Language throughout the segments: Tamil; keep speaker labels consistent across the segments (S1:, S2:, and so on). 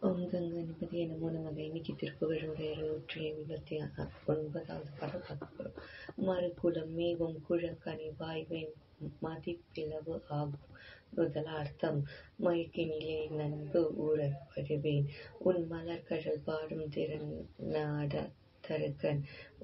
S1: ஓம் கங்காதிபதியே நமோ நமக. இன்னைக்கு திருப்புகழுடைய 289வது பாடல் பார்க்க போறோம். மறுகுலம் மேவும் குழக்கணி வாய்வேன் மதிப்பிளவு ஆகும் முதலார்த்தம் மயக்கினிலே நன்பு ஊழல் வருவேன் உன் மலர்கழல் பாடும் திறன் நாட தருகன்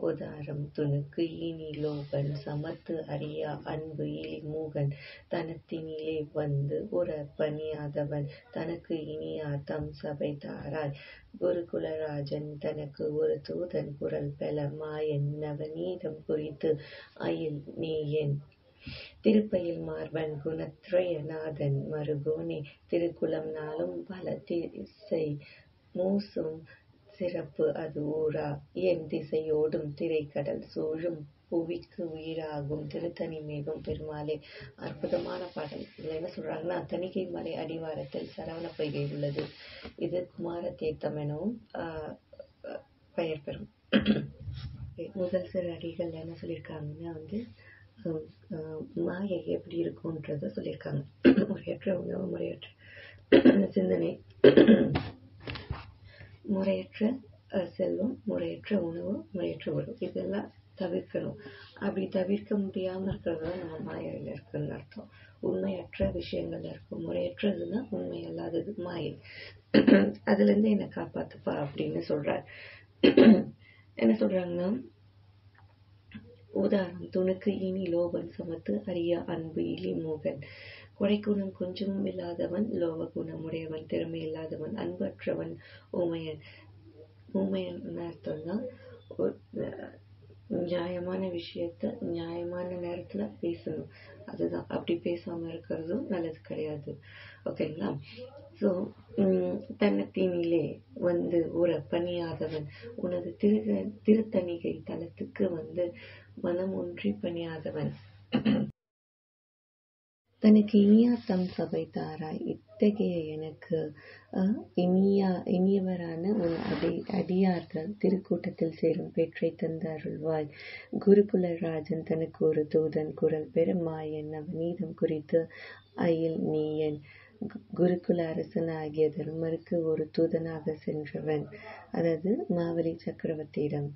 S1: உதாரம் துணுக்கு இனி லோபன் சமத்து அறியா அன்பு இலி மூகன் தனத்தினிலே வந்து உற பணியாதவன் தனக்கு இனியார் தம் சபை தாராய் குருகுலராஜன் தனக்கு ஒரு தூதன் குரல் பெல மாயன் நவநீதம் குறித்து அயில் நீயன் திருப்பயில் மார்பன் குணத்ரயநாதன் மருகோனே திருக்குலம் நாளும் பல திசை மூசும் சிறப்பு அது ஊரா என் திசையோடும் திரைக்கடல் சூழும் புவிக்கு உயிராகும் திருத்தணி மேகம் பெருமாளே. அற்புதமான பாடல். இதுல என்ன சொல்றாங்கன்னா, தணிகை மலை அடிவாரத்தில் சரவண பொய்கை உள்ளது. இது குமார தீர்த்தம் எனவும் பெயர் பெறும். முதல் சில அடிகள் என்ன சொல்லியிருக்காங்கன்னா மாயை எப்படி இருக்கும்ன்றத சொல்லியிருக்காங்க. முறையற்ற உணவு, முறையற்ற சிந்தனை, முறையற்ற செல்வம், முறையற்ற உணவு, முறையற்ற உறவு, இதெல்லாம் தவிர்க்கணும். அப்படி தவிர்க்க முடியாம இருக்கிறது நம்ம மாயையில இருக்குன்னு அர்த்தம். உண்மையற்ற விஷயங்கள்ல இருக்கும். முறையற்றதுன்னா உண்மை அல்லாதது மாயை. அதுல இருந்து என்னை காப்பாத்துப்பா அப்படின்னு சொல்றார். என்ன சொல்றாங்கன்னா, உதாரணம் துணுக்கு இனி லோபன் சமத்து அறியா அன்பு இலி மூகன் கொடைக்குணம் கொஞ்சமும் இல்லாதவன் லோக குணமுடையவன் திறமை இல்லாதவன் அன்பற்றவன் ஊமையன். ஊமையன் அர்த்தம்னா நியாயமான விஷயத்த நியாயமான நேரத்துல பேசணும். அதுதான். அப்படி பேசாம இருக்கிறதும் நல்லது கிடையாது. ஓகேங்களா? ஸோ தன்னத்தினிலே வந்து ஒரு பணியாதவன் உனது திருத்தணிகை தலத்துக்கு வந்து மனம் ஒன்றி பணியாதவன் தனக்கு இனியா தம் சபை தாராய். இத்தகைய எனக்கு இனியவரான உன் அடியார்கள் திருக்கூட்டத்தில் சேரும் பேற்றை தந்து அருள்வாய். குருகுலராஜன் தனக்கு ஒரு தூதன் குரல் பெற மாயன் நவநீதம் குறித்து அயில் நீயன். குருகுல அரசன் ஆகிய தர்மருக்கு ஒரு தூதனாக சென்றவன், அதாவது மாவலி சக்கரவர்த்தியிடம்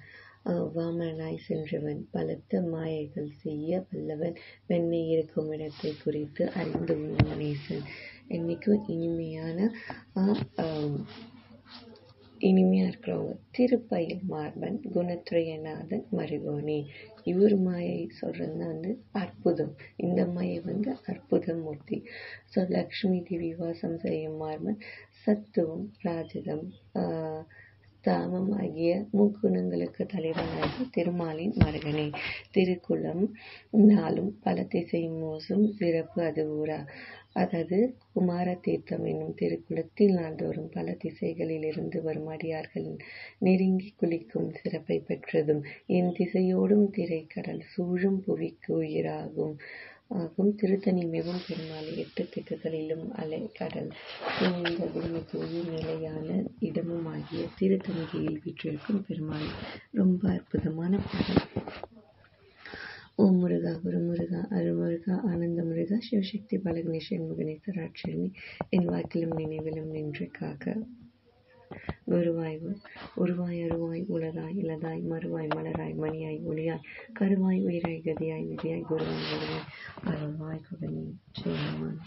S1: வாமனாய் சென்றவன், பலத்த மாயைகள் செய்ய வல்லவன், வெண்ணை இருக்கும் இடத்தை குறித்து அறிந்து உள்ள நேசன். என்னைக்கும் இனிமையா இருக்கிறவங்க. திருப்பயில் மார்பன் குணத்ரயநாதன் மருகோனே. இவர் மாயை சொல்றதுன்னா அற்புதம். இந்த மாயை அற்புத மூர்த்தி. ஸோ லக்ஷ்மி தேவி வாசம் செய்யும் மார்பன் சத்துவம், ராஜதம், தாமம் ஆகிய முக்குணங்களுக்கு தலைவனாகி திருமாலின் மருகனே. திருக்குலம் நாளும் பல திசை மோசும் சிறப்பு அது ஊரா. அதாவது குமார தீர்த்தம் என்னும் திருக்குளத்தில் நாள்தோறும் பல திசைகளில் இருந்து வரும் அடியார்கள் நெருங்கி குளிக்கும் சிறப்பை பெற்றதும் என் திசையோடும் திரைக்கடல் சூழும் புவிக்கு உயிராகும் திருத்தணி மிகவும் பெருமாளே. 8 திக்குகளிலும் அலை கடல் இந்த பூமிக்கு உயிர் நிலையான இடமும் ஆகிய திருத்தணிகையில் வீற்றிருக்கும் பெருமாளே. ரொம்ப அற்புதமான பாடல். ஓம் முருகா, குரு முருகா, அருள்முருகா, ஆனந்த முருகா, சிவசக்தி பாலகணேஷ் முகனேஸ்வராட்சரணி என் வாக்கிலும் நினைவிலும் நின்று காக்க. குருவாய் உருவாய் அருவாய் உலதாய் இலதாய் மறுவாய் மலராய் மணியாய் ஒளியாய் கருவாய் உயிராய் கதியாய் விதியாய் குருவாய் வருவாய் அருள்வாய் குகனி ஜெயமான்.